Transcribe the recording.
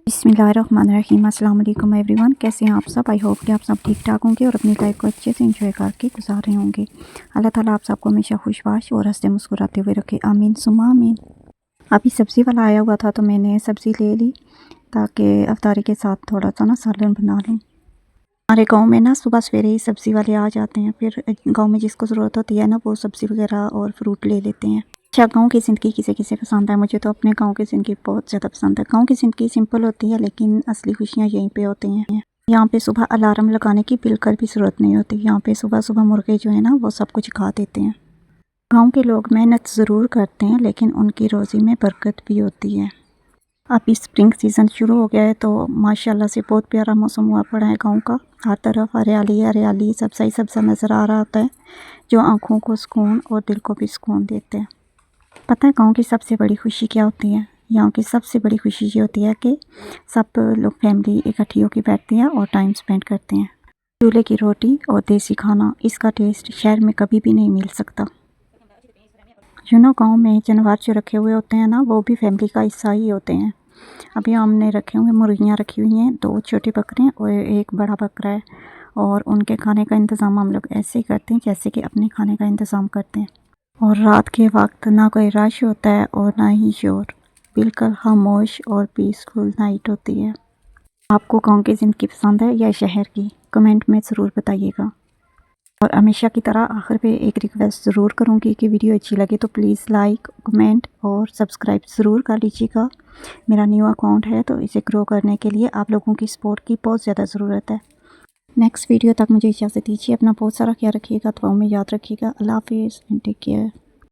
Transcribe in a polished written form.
बिस्मिल्लाहिर्रहमानिर्रहीम। अस्सलाम वालेकुम एवरीवन, कैसे हैं आप सब। आई होप कि आप सब ठीक ठाक होंगे और अपनी लाइफ को अच्छे से एंजॉय करके गुजार रहे होंगे। अल्लाह ताला आप सबको हमेशा खुशबाश और हंसते मुस्कुराते हुए रखे, आमीन सुम्मा आमीन। अभी सब्ज़ी वाला आया हुआ था तो मैंने सब्ज़ी ले ली ताकि अफ्तारी के साथ थोड़ा सा ना सालन बना लूँ। हमारे गाँव में ना सुबह सवेरे ही सब्ज़ी वाले आ जाते हैं, फिर गाँव में जिसको ज़रूरत होती है ना वो सब्ज़ी वगैरह और फ्रूट ले लेते हैं। अच्छा, गाँव की ज़िंदगी किसे किसे पसंद है। मुझे तो अपने गाँव की ज़िंदगी बहुत ज़्यादा पसंद है। गाँव की ज़िंदगी सिंपल होती है लेकिन असली खुशियाँ यहीं पे होती हैं। यहाँ पे सुबह अलार्म लगाने की बिल्कुल भी ज़रूरत नहीं होती। यहाँ पे सुबह सुबह मुर्गे जो है ना वो सब कुछ खा देते हैं। गाँव के लोग मेहनत ज़रूर करते हैं लेकिन उनकी रोज़ी में बरकत भी होती है। अभी स्प्रिंग सीज़न शुरू हो गया है तो माशाल्लाह से बहुत प्यारा मौसम हुआ पड़ा है गाँव का। हर तरफ हरियाली हरियाली, सब्ज़ा ही सब्ज़ा नज़र आ रहा होता है जो आँखों को सुकून और दिल को भी सुकून देते हैं। पता है गाँव की सबसे बड़ी खुशी क्या होती है। यहाँ की सबसे बड़ी खुशी ये होती है कि सब लोग फैमिली इकट्ठी होकर बैठते हैं और टाइम स्पेंड करते हैं। चूल्हे की रोटी और देसी खाना, इसका टेस्ट शहर में कभी भी नहीं मिल सकता। गाँव में जानवर जो रखे हुए होते हैं ना वो भी फैमिली का हिस्सा ही होते हैं। अभी हमने रखे हुए मुर्गियाँ रखी हुई हैं, 2 छोटे बकरे और 1 बड़ा बकरा है और उनके खाने का इंतज़ाम हम लोग ऐसे ही करते हैं जैसे कि अपने खाने का इंतज़ाम करते हैं। और रात के वक्त ना कोई रश होता है और ना ही शोर, बिल्कुल खामोश और पीसफुल नाइट होती है। आपको गाँव की ज़िंदगी पसंद है या शहर की, कमेंट में ज़रूर बताइएगा। और हमेशा की तरह आखिर पे एक रिक्वेस्ट ज़रूर करूँगी कि वीडियो अच्छी लगे तो प्लीज़ लाइक, कमेंट और सब्सक्राइब ज़रूर कर लीजिएगा। मेरा न्यू अकाउंट है तो इसे ग्रो करने के लिए आप लोगों की सपोर्ट की बहुत ज़्यादा ज़रूरत है। नेक्स्ट वीडियो तक मुझे इजाज़त दीजिए। अपना बहुत सारा ख्याल रखिएगा, दुआओं में याद रखिएगा। अल्लाह हाफिज़ एंड टेक केयर।